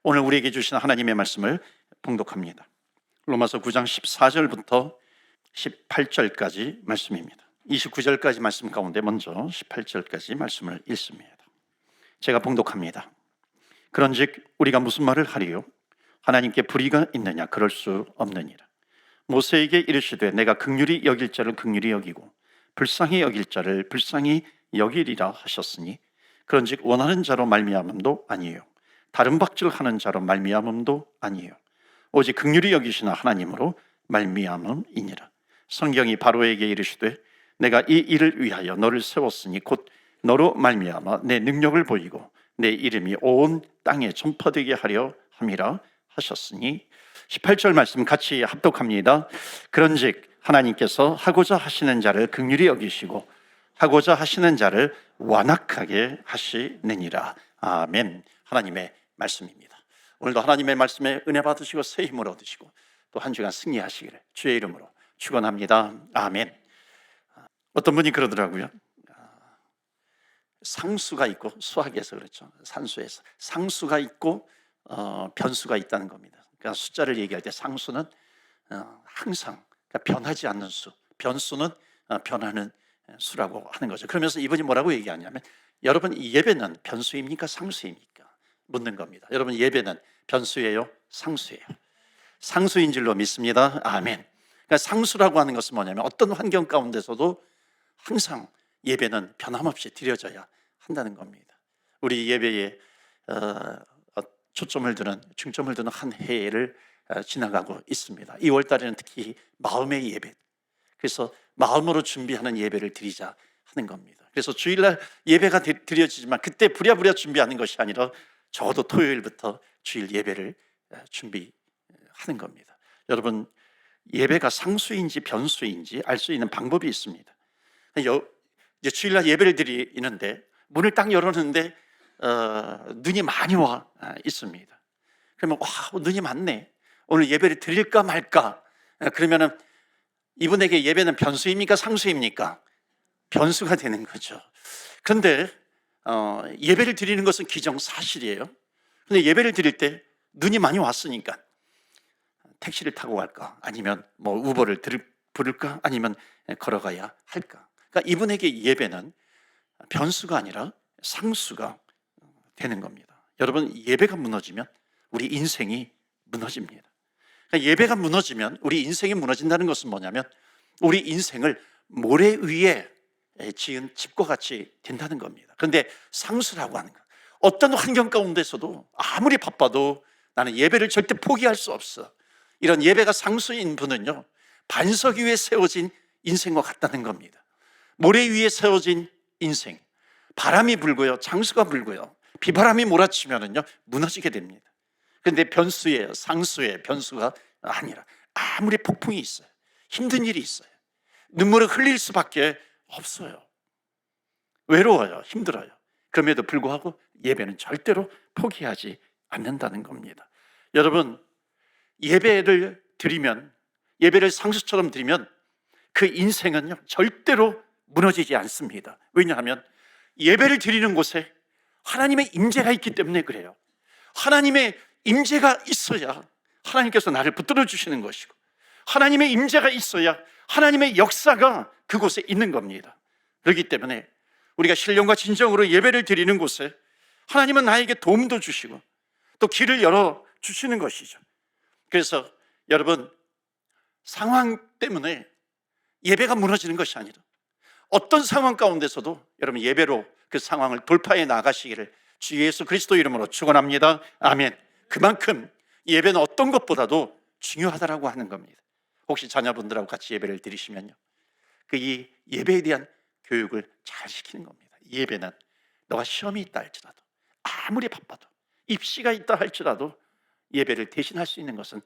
오늘 우리에게 주신 하나님의 말씀을 봉독합니다. 로마서 9장 14절부터 18절까지 말씀입니다. 29절까지 말씀 가운데 먼저 18절까지 말씀을 읽습니다. 제가 봉독합니다. 그런즉 우리가 무슨 말을 하리요? 하나님께 불의가 있느냐? 그럴 수 없느니라. 모세에게 이르시되 내가 긍휼히 여길 자를 긍휼히 여기고 불쌍히 여길 자를 불쌍히 여기리라 하셨으니 그런즉 원하는 자로 말미암음도 아니에요, 다른 박질하는 자로 말미암음도 아니에요, 오직 긍휼히 여기시나 하나님으로 말미암음이니라. 성경이 바로에게 이르시되 내가 이 일을 위하여 너를 세웠으니 곧 너로 말미암아 내 능력을 보이고 내 이름이 온 땅에 전파되게 하려 함이라 하셨으니 18절 말씀 같이 합독합니다. 그런즉 하나님께서 하고자 하시는 자를 긍휼히 여기시고 하고자 하시는 자를 완악하게 하시느니라. 아멘. 하나님의 말씀입니다. 오늘도 하나님의 말씀에 은혜 받으시고 새 힘을 얻으시고 또 한 주간 승리하시기를 주의 이름으로 축원합니다. 아멘. 어떤 분이 그러더라고요. 상수가 있고, 수학에서 그렇죠, 산수에서 상수가 있고 변수가 있다는 겁니다. 그러니까 숫자를 얘기할 때 상수는 항상, 그러니까 변하지 않는 수, 변수는 변하는 수라고 하는 거죠. 그러면서 이분이 뭐라고 얘기하냐면, 여러분 이 예배는 변수입니까 상수입니까? 묻는 겁니다. 여러분 예배는 변수예요 상수예요? 상수인 줄로 믿습니다. 아멘. 그러니까 상수라고 하는 것은 뭐냐면 어떤 환경 가운데서도 항상 예배는 변함없이 드려져야 한다는 겁니다. 우리 예배에 초점을 두는, 중점을 두는 한 해를 지나가고 있습니다. 2월 달에는 특히 마음의 예배, 그래서 마음으로 준비하는 예배를 드리자 하는 겁니다. 그래서 주일날 예배가 드려지지만 그때 부랴부랴 준비하는 것이 아니라 적어도 토요일부터 주일 예배를 준비하는 겁니다. 여러분 예배가 상수인지 변수인지 알 수 있는 방법이 있습니다. 이제 주일날 예배를 드리는데 문을 딱 열었는데 눈이 많이 와 있습니다. 그러면 와, 눈이 많네, 오늘 예배를 드릴까 말까. 그러면은 이분에게 예배는 변수입니까 상수입니까? 변수가 되는 거죠. 그런데 예배를 드리는 것은 기정사실이에요. 근데 예배를 드릴 때 눈이 많이 왔으니까 택시를 타고 갈까, 아니면 뭐 우버를 부를까, 아니면 걸어가야 할까. 그러니까 이분에게 예배는 변수가 아니라 상수가 되는 겁니다. 여러분 예배가 무너지면 우리 인생이 무너집니다. 그러니까 예배가 무너지면 우리 인생이 무너진다는 것은 뭐냐면 우리 인생을 모래 위에 지은 집과 같이 된다는 겁니다. 그런데 상수라고 하는 것, 어떤 환경 가운데서도 아무리 바빠도 나는 예배를 절대 포기할 수 없어, 이런 예배가 상수인 분은요, 반석 위에 세워진 인생과 같다는 겁니다. 모래 위에 세워진 인생, 바람이 불고요, 장수가 불고요, 비바람이 몰아치면은요 무너지게 됩니다. 그런데 변수예요, 상수의 변수가 아니라 아무리 폭풍이 있어요, 힘든 일이 있어요, 눈물을 흘릴 수밖에 없어요, 외로워요, 힘들어요, 그럼에도 불구하고 예배는 절대로 포기하지 않는다는 겁니다. 여러분 예배를 드리면, 예배를 상수처럼 드리면 그 인생은요 절대로 무너지지 않습니다. 왜냐하면 예배를 드리는 곳에 하나님의 임재가 있기 때문에 그래요. 하나님의 임재가 있어야 하나님께서 나를 붙들어 주시는 것이고, 하나님의 임재가 있어야 하나님의 역사가 그곳에 있는 겁니다. 그렇기 때문에 우리가 신령과 진정으로 예배를 드리는 곳에 하나님은 나에게 도움도 주시고 또 길을 열어 주시는 것이죠. 그래서 여러분 상황 때문에 예배가 무너지는 것이 아니라 어떤 상황 가운데서도 여러분 예배로 그 상황을 돌파해 나가시기를 주 예수 그리스도 이름으로 축원합니다. 아멘. 그만큼 예배는 어떤 것보다도 중요하다라고 하는 겁니다. 혹시 자녀분들하고 같이 예배를 드리시면요, 이 예배에 대한 교육을 잘 시키는 겁니다. 예배는 너가 시험이 있다 할지라도, 아무리 바빠도, 입시가 있다 할지라도 예배를 대신할 수 있는 것은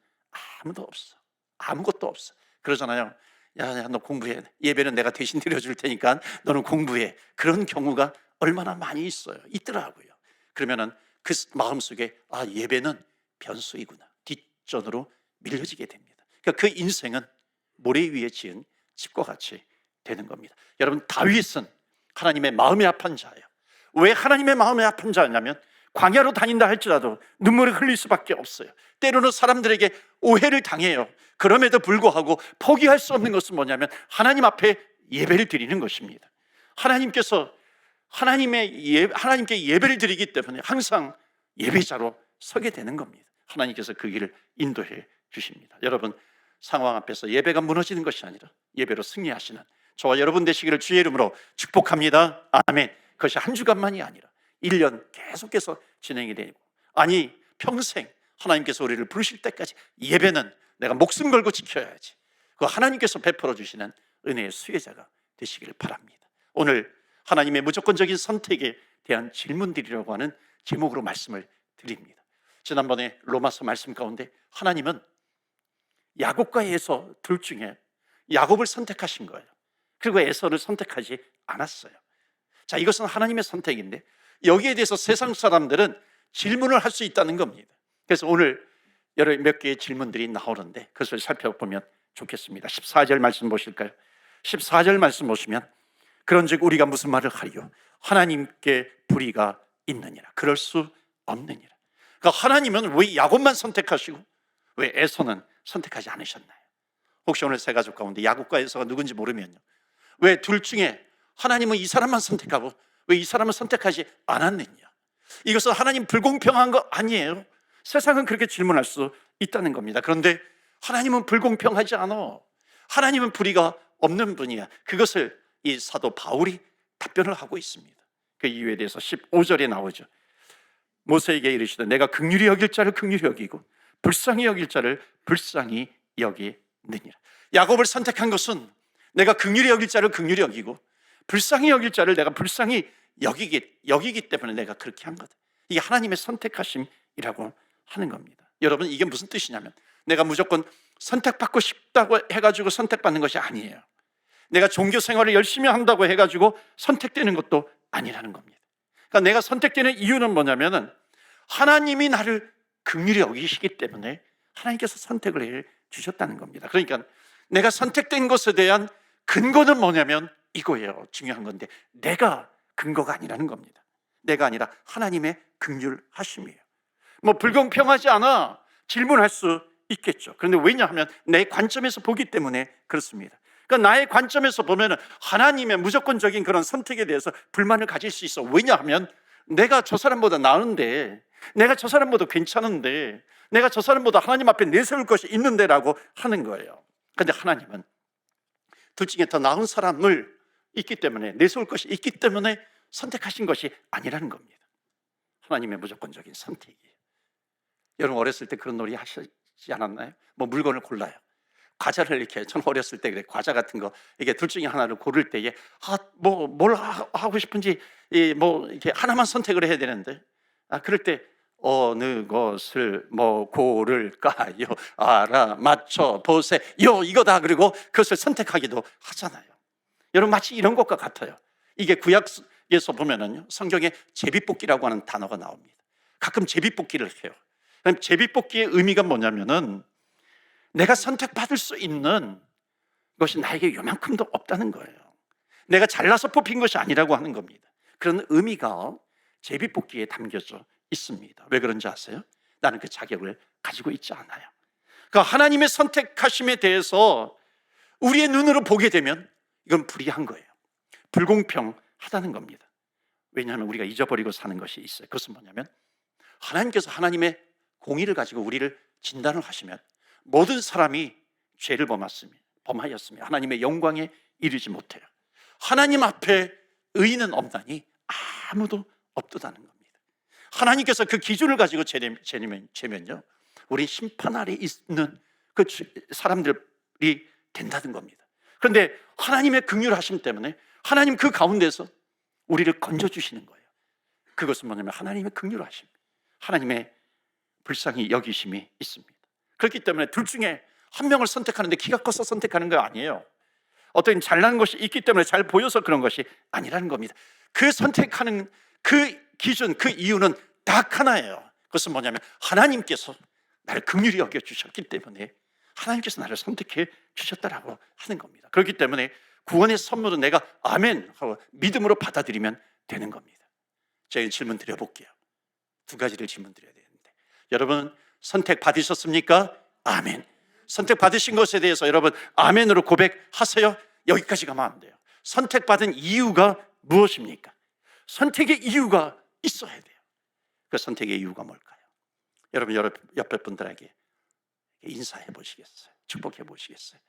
아무도 없어, 아무것도 없어. 그러잖아요. 야, 너 공부해, 예배는 내가 대신 드려줄 테니까 너는 공부해. 그런 경우가 얼마나 많이 있더라고요. 그러면은 그 마음속에 예배는 변수이구나, 뒷전으로 밀려지게 됩니다. 그러니까 그 인생은 모래 위에 지은 집과 같이 되는 겁니다. 여러분 다윗은 하나님의 마음에 합한 자예요. 왜 하나님의 마음에 합한 자냐면 광야로 다닌다 할지라도 눈물을 흘릴 수밖에 없어요. 때로는 사람들에게 오해를 당해요. 그럼에도 불구하고 포기할 수 없는 것은 뭐냐면 하나님 앞에 예배를 드리는 것입니다. 하나님께 예배를 드리기 때문에 항상 예배자로 서게 되는 겁니다. 하나님께서 그 길을 인도해 주십니다. 여러분, 상황 앞에서 예배가 무너지는 것이 아니라 예배로 승리하시는 저와 여러분 되시기를 주의 이름으로 축복합니다. 아멘. 그것이 한 주간만이 아니라 1년 계속해서 진행이 되고, 아니 평생 하나님께서 우리를 부르실 때까지 예배는 내가 목숨 걸고 지켜야지, 그 하나님께서 베풀어 주시는 은혜의 수혜자가 되시기를 바랍니다. 오늘 하나님의 무조건적인 선택에 대한 질문들이라고 하는 제목으로 말씀을 드립니다. 지난번에 로마서 말씀 가운데 하나님은 야곱과 에서 둘 중에 야곱을 선택하신 거예요. 그리고 에서를 선택하지 않았어요. 자, 이것은 하나님의 선택인데 여기에 대해서 세상 사람들은 질문을 할 수 있다는 겁니다. 그래서 오늘 여러 몇 개의 질문들이 나오는데 그것을 살펴보면 좋겠습니다. 14절 말씀 보실까요? 14절 말씀 보시면 그런즉 우리가 무슨 말을 하리요? 하나님께 불의가 있느니라. 그럴 수 없느니라. 그러니까 하나님은 왜 야곱만 선택하시고 왜 에서는 선택하지 않으셨나요? 혹시 오늘 세 가족 가운데 야곱과 에서가 누군지 모르면요, 왜 둘 중에 하나님은 이 사람만 선택하고 왜 이 사람을 선택하지 않았느냐? 이것은 하나님 불공평한 거 아니에요? 세상은 그렇게 질문할 수 있다는 겁니다. 그런데 하나님은 불공평하지 않아. 하나님은 불의가 없는 분이야. 그것을 이 사도 바울이 답변을 하고 있습니다. 그 이유에 대해서 15절에 나오죠. 모세에게 이르시되 내가 긍휼히 여길 자를 긍휼히 여기고 불쌍히 여길 자를 불쌍히 여기느니라. 야곱을 선택한 것은 내가 긍휼히 여길 자를 긍휼히 여기고 불쌍히 여길 자를 내가 불쌍히 여기기 때문에 내가 그렇게 한 거다. 이게 하나님의 선택하심이라고 하는 겁니다. 여러분, 이게 무슨 뜻이냐면 내가 무조건 선택받고 싶다고 해가지고 선택받는 것이 아니에요. 내가 종교 생활을 열심히 한다고 해가지고 선택되는 것도 아니라는 겁니다. 그러니까 내가 선택되는 이유는 뭐냐면은 하나님이 나를 긍휼히 여기시기 때문에 하나님께서 선택을 해 주셨다는 겁니다. 그러니까 내가 선택된 것에 대한 근거는 뭐냐면 이거예요. 중요한 건데 내가 근거가 아니라는 겁니다. 내가 아니라 하나님의 긍휼하심이에요. 뭐 불공평하지 않아 질문할 수 있겠죠. 그런데 왜냐하면 내 관점에서 보기 때문에 그렇습니다. 그러니까 나의 관점에서 보면 하나님의 무조건적인 그런 선택에 대해서 불만을 가질 수 있어. 왜냐하면 내가 저 사람보다 나은데, 내가 저 사람보다 괜찮은데, 내가 저 사람보다 하나님 앞에 내세울 것이 있는데라고 하는 거예요. 그런데 하나님은 둘 중에 더 나은 사람을 있기 때문에, 내세울 것이 있기 때문에 선택하신 것이 아니라는 겁니다. 하나님의 무조건적인 선택이에요. 여러분 어렸을 때 그런 놀이 하시지 않았나요? 뭐 물건을 골라요. 과자를 이렇게, 저는 어렸을 때 그래, 과자 같은 거 이게 둘 중에 하나를 고를 때에 뭘 하고 싶은지 뭐 이렇게 하나만 선택을 해야 되는데, 그럴 때 어느 것을 뭐 고를까요? 맞춰 보세요. 이거다. 그리고 그것을 선택하기도 하잖아요. 여러분 마치 이런 것과 같아요. 이게 구약에서 보면은요, 성경에 제비뽑기라고 하는 단어가 나옵니다. 가끔 제비뽑기를 해요. 제비뽑기의 의미가 뭐냐면은 내가 선택받을 수 있는 것이 나에게 요만큼도 없다는 거예요. 내가 잘나서 뽑힌 것이 아니라고 하는 겁니다. 그런 의미가 제비뽑기에 담겨져 있습니다. 왜 그런지 아세요? 나는 그 자격을 가지고 있지 않아요. 그러니까 하나님의 선택하심에 대해서 우리의 눈으로 보게 되면 이건 불의한 거예요. 불공평하다는 겁니다. 왜냐하면 우리가 잊어버리고 사는 것이 있어요. 그것은 뭐냐면 하나님께서 하나님의 공의를 가지고 우리를 진단을 하시면 모든 사람이 죄를 범하였으며 하나님의 영광에 이르지 못해요. 하나님 앞에 의인은 없나니 아무도 없도다는 겁니다. 하나님께서 그 기준을 가지고 재면요, 우리 심판 아래 있는 그 사람들이 된다는 겁니다. 그런데 하나님의 긍휼하심 때문에 하나님 그 가운데서 우리를 건져주시는 거예요. 그것은 뭐냐면 하나님의 긍휼하심, 하나님의 불쌍히 여기심이 있습니다. 그렇기 때문에 둘 중에 한 명을 선택하는데 키가 커서 선택하는 거 아니에요. 어떤 잘난 것이 있기 때문에 잘 보여서 그런 것이 아니라는 겁니다. 그 선택하는 그 기준, 그 이유는 딱 하나예요. 그것은 뭐냐면 하나님께서 나를 긍휼히 여겨주셨기 때문에 하나님께서 나를 선택해 주셨다라고 하는 겁니다. 그렇기 때문에 구원의 선물은 내가 아멘 하고 믿음으로 받아들이면 되는 겁니다. 제가 질문 드려볼게요. 두 가지를 질문 드려야 되는데, 여러분 선택 받으셨습니까? 아멘. 선택 받으신 것에 대해서 여러분 아멘으로 고백하세요. 여기까지 가면 안 돼요. 선택받은 이유가 무엇입니까? 선택의 이유가 있어야 돼요. 그 선택의 이유가 뭘까요? 여러분 옆에 분들에게 인사해 보시겠어요? 축복해 보시겠어요?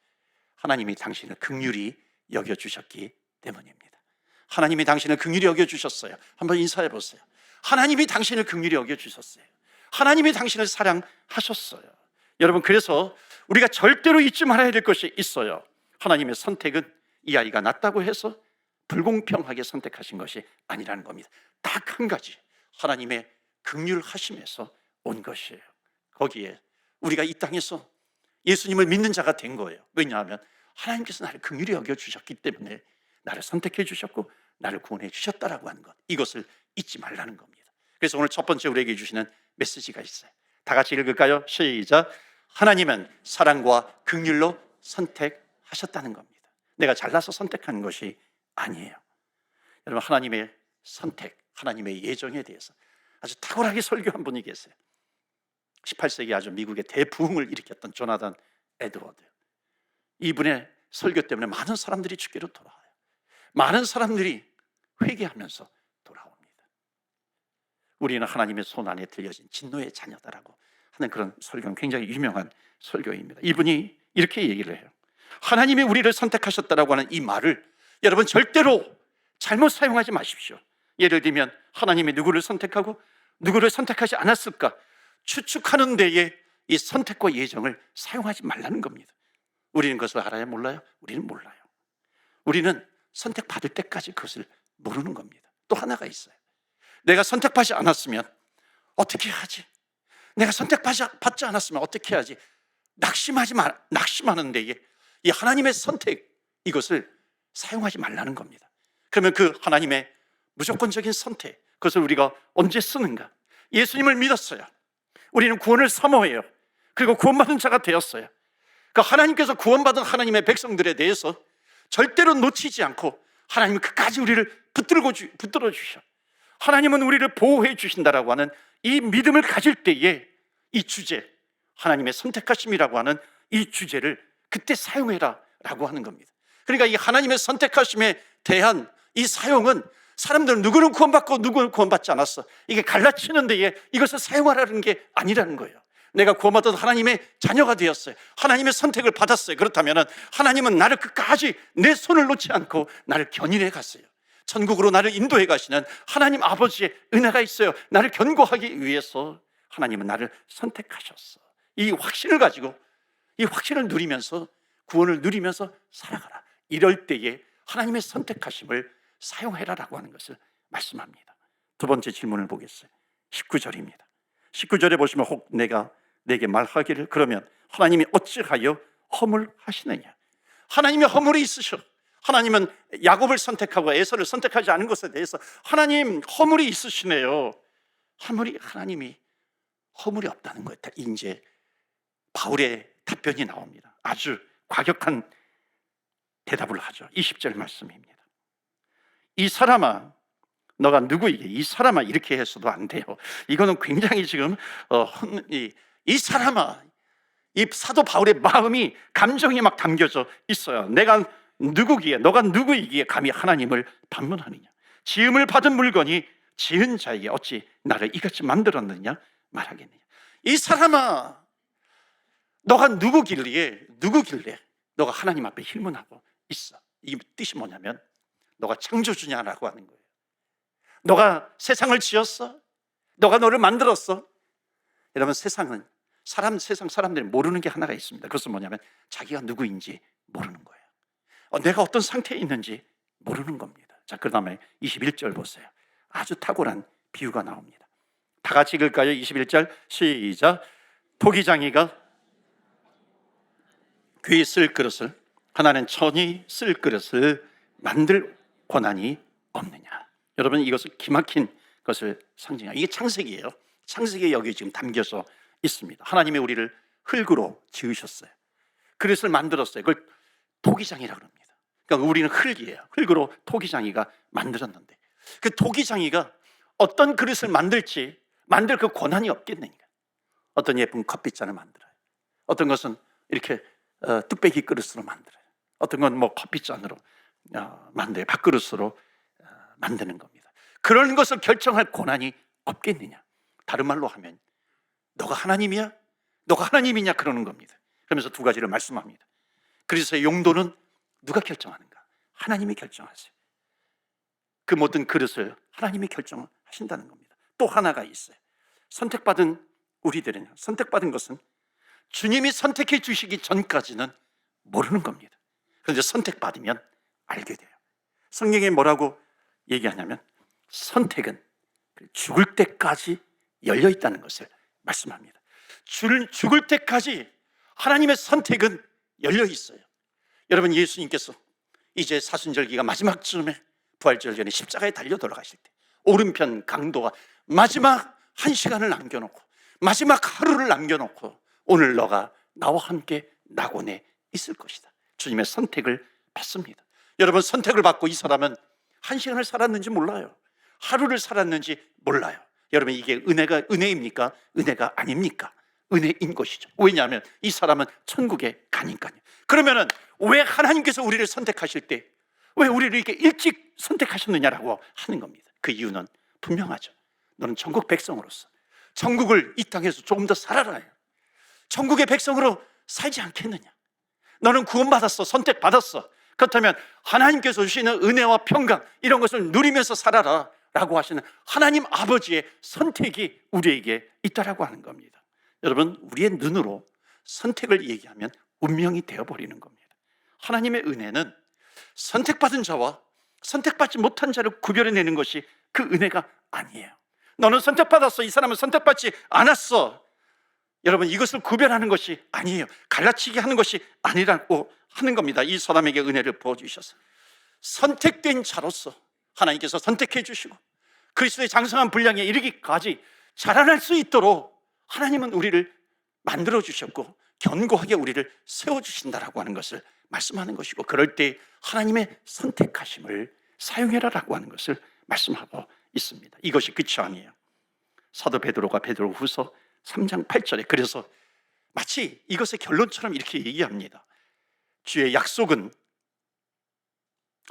하나님이 당신을 긍휼히 여겨주셨기 때문입니다. 하나님이 당신을 긍휼히 여겨주셨어요. 한번 인사해 보세요. 하나님이 당신을 긍휼히 여겨주셨어요. 하나님이 당신을 사랑하셨어요. 여러분, 그래서 우리가 절대로 잊지 말아야 될 것이 있어요. 하나님의 선택은 이 아이가 낳았다고 해서 불공평하게 선택하신 것이 아니라는 겁니다. 딱 한 가지, 하나님의 긍휼하심에서 온 것이에요. 거기에 우리가 이 땅에서 예수님을 믿는 자가 된 거예요. 왜냐하면 하나님께서 나를 긍휼히 여겨주셨기 때문에 나를 선택해 주셨고 나를 구원해 주셨다라고 하는 것, 이것을 잊지 말라는 겁니다. 그래서 오늘 첫 번째 우리에게 주시는 메시지가 있어요. 다 같이 읽을까요? 시작. 하나님은 사랑과 긍휼로 선택하셨다는 겁니다. 내가 잘나서 선택한 것이 아니에요. 여러분, 하나님의 선택, 하나님의 예정에 대해서 아주 탁월하게 설교한 분이 계세요. 18세기 아주 미국의 대부흥을 일으켰던 조나단 에드워드. 이분의 설교 때문에 많은 사람들이 주께로 돌아와요. 많은 사람들이 회개하면서 돌아옵니다. 우리는 하나님의 손 안에 들려진 진노의 자녀다라고 하는 그런 설교는 굉장히 유명한 설교입니다. 이분이 이렇게 얘기를 해요. 하나님이 우리를 선택하셨다라고 하는 이 말을 여러분 절대로 잘못 사용하지 마십시오. 예를 들면 하나님이 누구를 선택하고 누구를 선택하지 않았을까 추측하는 데에 이 선택과 예정을 사용하지 말라는 겁니다. 우리는 그것을 알아야 몰라요? 우리는 몰라요. 우리는 선택받을 때까지 그것을 모르는 겁니다. 또 하나가 있어요. 내가 선택받지 않았으면 어떻게 하지? 내가 선택받지 않았으면 어떻게 하지? 낙심하는 데에 이 하나님의 선택, 이것을 사용하지 말라는 겁니다. 그러면 그 하나님의 무조건적인 선택, 그것을 우리가 언제 쓰는가? 예수님을 믿었어요. 우리는 구원을 사모해요. 그리고 구원받은 자가 되었어요. 그 하나님께서 구원받은 하나님의 백성들에 대해서 절대로 놓치지 않고 하나님은 끝까지 우리를 붙들어 주셔. 하나님은 우리를 보호해 주신다라고 하는 이 믿음을 가질 때에 이 주제, 하나님의 선택하심이라고 하는 이 주제를 그때 사용해라 라고 하는 겁니다. 그러니까 이 하나님의 선택하심에 대한 이 사용은 사람들은 누구는 구원받고 누구는 구원받지 않았어, 이게 갈라치는 데에 이것을 사용하라는 게 아니라는 거예요. 내가 구원받은 하나님의 자녀가 되었어요. 하나님의 선택을 받았어요. 그렇다면 하나님은 나를 끝까지 내 손을 놓지 않고 나를 견인해 갔어요. 천국으로 나를 인도해 가시는 하나님 아버지의 은혜가 있어요. 나를 견고하기 위해서 하나님은 나를 선택하셨어. 이 확신을 가지고, 이 확신을 누리면서, 구원을 누리면서 살아가라. 이럴 때에 하나님의 선택하심을 사용해라라고 하는 것을 말씀합니다. 두 번째 질문을 보겠어요. 19절입니다. 19절에 보시면 혹 내가 내게 말하기를 그러면 하나님이 어찌하여 허물하시느냐. 하나님이 허물이 있으셔. 하나님은 야곱을 선택하고 에서를 선택하지 않은 것에 대해서 하나님 허물이 있으시네요. 하나님이 허물이 없다는 거예요. 이제 바울의 답변이 나옵니다. 아주 과격한 대답을 하죠. 20절 말씀입니다. 이 사람아, 너가 누구이게? 이 사람아, 이렇게 해서도 안 돼요. 이거는 굉장히 지금 이 사람아, 이 사도 바울의 마음이, 감정이 막 담겨져 있어요. 내가 누구기에, 너가 누구이기에 감히 하나님을 반문하느냐? 지음을 받은 물건이 지은 자에게 어찌 나를 이같이 만들었느냐 말하겠느냐. 이 사람아, 너가 누구길래 너가 하나님 앞에 힐문하고 있어. 이 뜻이 뭐냐면 너가 창조주냐라고 하는 거예요. 너가 세상을 지었어? 너가 너를 만들었어? 여러분, 세상 사람들이 모르는 게 하나가 있습니다. 그것은 뭐냐면 자기가 누구인지 모르는 거예요. 내가 어떤 상태에 있는지 모르는 겁니다. 자, 그 다음에 21절 보세요. 아주 탁월한 비유가 나옵니다. 다 같이 읽을까요? 21절 시작. 토기장이가 귀 쓸 그릇을, 하나는 천이 쓸 그릇을 만들 권한이 없느냐. 여러분, 이것을 기막힌 것을 상징해요. 이게 창세기예요. 창세기에 여기 지금 담겨져 있습니다. 하나님이 우리를 흙으로 지으셨어요. 그릇을 만들었어요. 그걸 토기장이라고 합니다. 그러니까 우리는 흙이에요. 흙으로 토기장이가 만들었는데 그 토기장이가 어떤 그릇을 만들지 만들 그 권한이 없겠느냐. 어떤 예쁜 커피잔을 만들어요. 어떤 것은 이렇게 뚝배기 그릇으로 만들어요. 어떤 건 뭐 커피잔으로 만들어요. 밥그릇으로 만드는 겁니다. 그런 것을 결정할 권한이 없겠느냐. 다른 말로 하면 너가 하나님이야? 너가 하나님이냐 그러는 겁니다. 그러면서 두 가지를 말씀합니다. 그리스도의 용도는 누가 결정하는가? 하나님이 결정하세요. 그 모든 그릇을 하나님이 결정하신다는 겁니다. 또 하나가 있어요. 선택받은 우리들은, 선택받은 것은 주님이 선택해 주시기 전까지는 모르는 겁니다. 그런데 선택받으면 알게 돼요. 성경에 뭐라고 얘기하냐면 선택은 죽을 때까지 열려 있다는 것을 말씀합니다. 죽을 때까지 하나님의 선택은 열려 있어요. 여러분, 예수님께서 이제 사순절기가 마지막쯤에 부활절 전에 십자가에 달려 돌아가실 때 오른편 강도가 마지막 한 시간을 남겨놓고 마지막 하루를 남겨놓고 오늘 너가 나와 함께 낙원에 있을 것이다. 주님의 선택을 받습니다. 여러분, 선택을 받고 이 사람은 한 시간을 살았는지 몰라요. 하루를 살았는지 몰라요. 여러분, 이게 은혜입니까? 은혜가 아닙니까? 은혜인 것이죠. 왜냐하면 이 사람은 천국에 가니까요. 그러면은 왜 하나님께서 우리를 선택하실 때 왜 우리를 이렇게 일찍 선택하셨느냐라고 하는 겁니다. 그 이유는 분명하죠. 너는 천국 백성으로서 천국을 이 땅에서 조금 더 살아라요. 천국의 백성으로 살지 않겠느냐. 너는 구원받았어. 선택받았어. 그렇다면 하나님께서 주시는 은혜와 평강 이런 것을 누리면서 살아라 라고 하시는 하나님 아버지의 선택이 우리에게 있다라고 하는 겁니다. 여러분, 우리의 눈으로 선택을 얘기하면 운명이 되어버리는 겁니다. 하나님의 은혜는 선택받은 자와 선택받지 못한 자를 구별해내는 것이 그 은혜가 아니에요. 너는 선택받았어. 이 사람은 선택받지 않았어. 여러분, 이것을 구별하는 것이 아니에요. 갈라치기 하는 것이 아니라고 하는 겁니다. 이 사람에게 은혜를 부어주셔서 선택된 자로서 하나님께서 선택해 주시고 그리스도의 장성한 분량에 이르기까지 자라날 수 있도록 하나님은 우리를 만들어 주셨고 견고하게 우리를 세워주신다라고 하는 것을 말씀하는 것이고, 그럴 때 하나님의 선택하심을 사용해라라고 하는 것을 말씀하고 있습니다. 이것이 끝이 아니에요. 사도 베드로가 베드로후서 3장 8절에 그래서 마치 이것의 결론처럼 이렇게 얘기합니다. 주의 약속은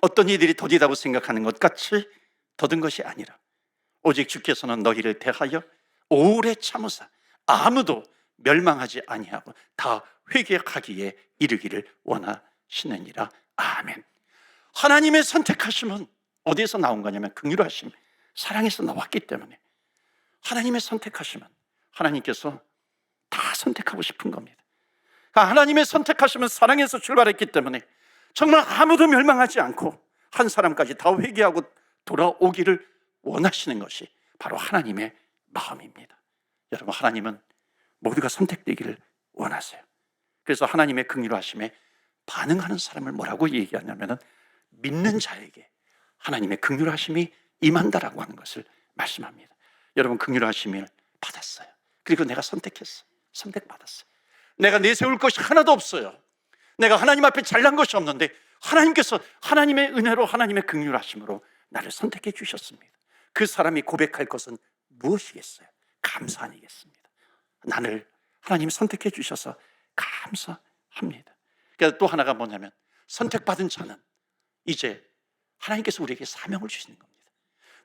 어떤 이들이 더디다고 생각하는 것 같이 더딘 것이 아니라 오직 주께서는 너희를 대하여 오래 참으사 아무도 멸망하지 아니하고 다 회개하기에 이르기를 원하시느니라. 아멘. 하나님의 선택하심은 어디에서 나온 거냐면 긍휼하심, 사랑에서 나왔기 때문에 하나님의 선택하심은 하나님께서 다 선택하고 싶은 겁니다. 하나님의 선택하심은 사랑에서 출발했기 때문에 정말 아무도 멸망하지 않고 한 사람까지 다 회개하고 돌아오기를 원하시는 것이 바로 하나님의 마음입니다. 여러분, 하나님은 모두가 선택되기를 원하세요. 그래서 하나님의 긍휼하심에 반응하는 사람을 뭐라고 얘기하냐면 믿는 자에게 하나님의 긍휼하심이 임한다라고 하는 것을 말씀합니다. 여러분, 긍휼하심을 받았어요. 그리고 내가 선택했어요. 선택받았어요. 내가 내세울 것이 하나도 없어요. 내가 하나님 앞에 잘난 것이 없는데 하나님께서 하나님의 은혜로 하나님의 긍휼하심으로 나를 선택해 주셨습니다. 그 사람이 고백할 것은 무엇이겠어요? 감사 아니겠습니다. 나를 하나님 선택해 주셔서 감사합니다. 그래서 또 하나가 뭐냐면 선택받은 자는 이제 하나님께서 우리에게 사명을 주시는 겁니다.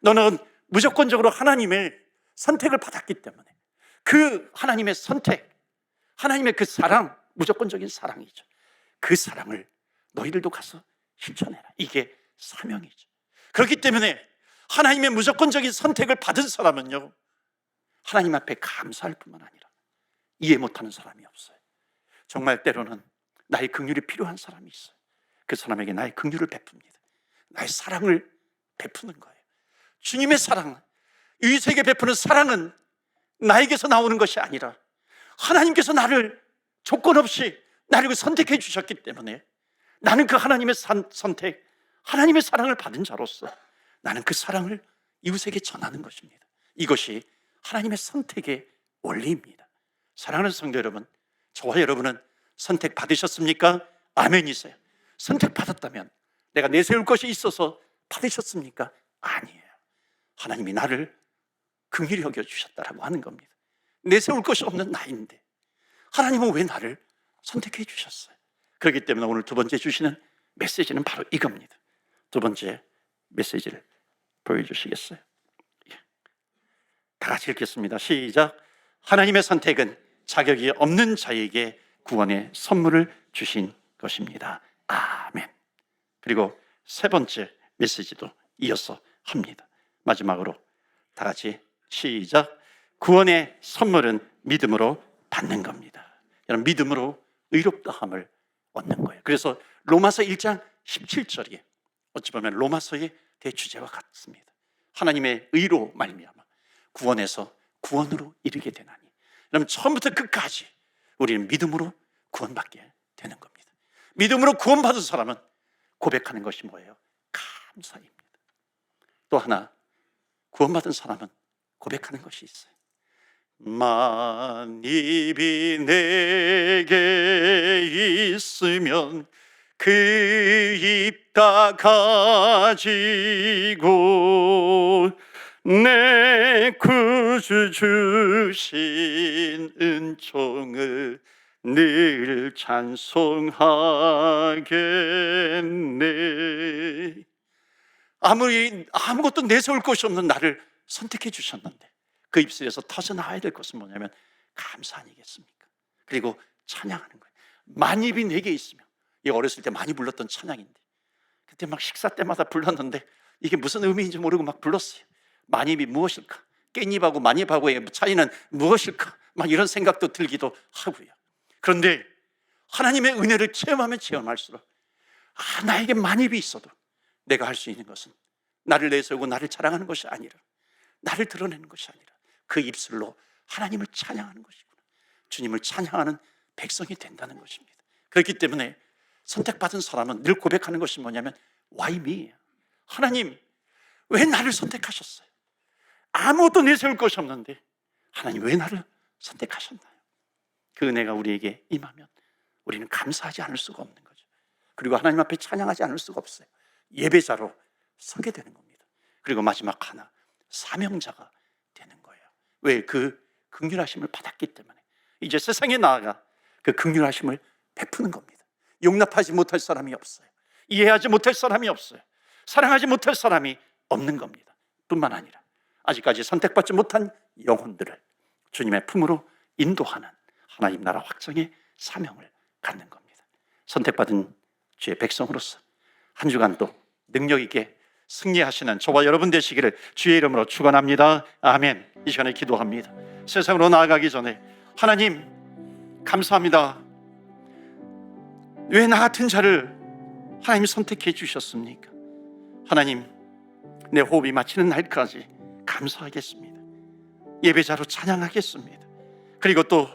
너는 무조건적으로 하나님의 선택을 받았기 때문에 그 하나님의 선택, 하나님의 그 사랑, 무조건적인 사랑이죠. 그 사랑을 너희들도 가서 실천해라. 이게 사명이죠. 그렇기 때문에 하나님의 무조건적인 선택을 받은 사람은요, 하나님 앞에 감사할 뿐만 아니라 이해 못하는 사람이 없어요. 정말 때로는 나의 긍휼이 필요한 사람이 있어요. 그 사람에게 나의 긍휼을 베풉니다. 나의 사랑을 베푸는 거예요. 주님의 사랑, 이 세계 베푸는 사랑은 나에게서 나오는 것이 아니라 하나님께서 나를 조건 없이 나를 선택해 주셨기 때문에 나는 그 하나님의 선택, 하나님의 사랑을 받은 자로서 나는 그 사랑을 이웃에게 전하는 것입니다. 이것이 하나님의 선택의 원리입니다. 사랑하는 성도 여러분, 저와 여러분은 선택 받으셨습니까? 아멘이세요. 선택 받았다면 내가 내세울 것이 있어서 받으셨습니까? 아니에요. 하나님이 나를 긍휼히 여겨주셨다라고 하는 겁니다. 내세울 것이 없는 나인데 하나님은 왜 나를 선택해 주셨어요? 그렇기 때문에 오늘 두 번째 주시는 메시지는 바로 이겁니다. 두 번째 메시지를 보여주시겠어요? 다 같이 읽겠습니다. 시작. 하나님의 선택은 자격이 없는 자에게 구원의 선물을 주신 것입니다. 아멘. 그리고 세 번째 메시지도 이어서 합니다. 마지막으로 다 같이 시작. 구원의 선물은 믿음으로 받는 겁니다. 여러분, 믿음으로 의롭다함을 얻는 거예요. 그래서 로마서 1장 17절이 어찌 보면 로마서의 대주제와 같습니다. 하나님의 의로 말미암아 구원에서 구원으로 이르게 되나니. 여러분, 처음부터 끝까지 우리는 믿음으로 구원받게 되는 겁니다. 믿음으로 구원받은 사람은 고백하는 것이 뭐예요? 감사입니다. 또 하나, 구원받은 사람은 고백하는 것이 있어요. 만입이 내게 있으면 그 입 다 가지고 내 구주 주신 은총을 늘 찬송하겠네. 아무것도 내세울 것이 없는 나를 선택해 주셨는데 그 입술에서 터져 나와야 될 것은 뭐냐면 감사 아니겠습니까? 그리고 찬양하는 거예요. 만입이 내게 있으면, 이 어렸을 때 많이 불렀던 찬양인데 그때 막 식사 때마다 불렀는데 이게 무슨 의미인지 모르고 막 불렀어요. 만입이 무엇일까? 깻잎하고 만입하고의 차이는 무엇일까? 막 이런 생각도 들기도 하고요. 그런데 하나님의 은혜를 체험하면 체험할수록 나에게 만입이 있어도 내가 할 수 있는 것은 나를 내세우고 나를 자랑하는 것이 아니라, 나를 드러내는 것이 아니라 그 입술로 하나님을 찬양하는 것이구나, 주님을 찬양하는 백성이 된다는 것입니다. 그렇기 때문에 선택받은 사람은 늘 고백하는 것이 뭐냐면 Why me? 하나님, 왜 나를 선택하셨어요? 아무것도 내세울 것이 없는데 하나님 왜 나를 선택하셨나요? 그 은혜가 우리에게 임하면 우리는 감사하지 않을 수가 없는 거죠. 그리고 하나님 앞에 찬양하지 않을 수가 없어요. 예배자로 서게 되는 겁니다. 그리고 마지막 하나, 사명자가 되는 거예요. 왜? 그 긍휼하심을 받았기 때문에 이제 세상에 나아가 그 긍휼하심을 베푸는 겁니다. 용납하지 못할 사람이 없어요. 이해하지 못할 사람이 없어요. 사랑하지 못할 사람이 없는 겁니다. 뿐만 아니라 아직까지 선택받지 못한 영혼들을 주님의 품으로 인도하는 하나님 나라 확장의 사명을 갖는 겁니다. 선택받은 주의 백성으로서 한 주간도 능력 있게 승리하시는 저와 여러분 되시기를 주의 이름으로 축원합니다. 아멘. 이 시간에 기도합니다. 세상으로 나아가기 전에 하나님 감사합니다. 왜 나 같은 자를 하나님 선택해 주셨습니까? 하나님, 내 호흡이 마치는 날까지 감사하겠습니다. 예배자로 찬양하겠습니다. 그리고 또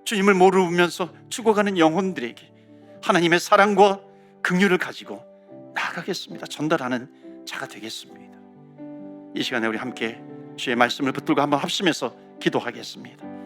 주님을 모르면서 죽어가는 영혼들에게 하나님의 사랑과 긍휼을 가지고 나아가겠습니다. 전달하는 자가 되겠습니다. 이 시간에 우리 함께 주의 말씀을 붙들고 한번 합심해서 기도하겠습니다.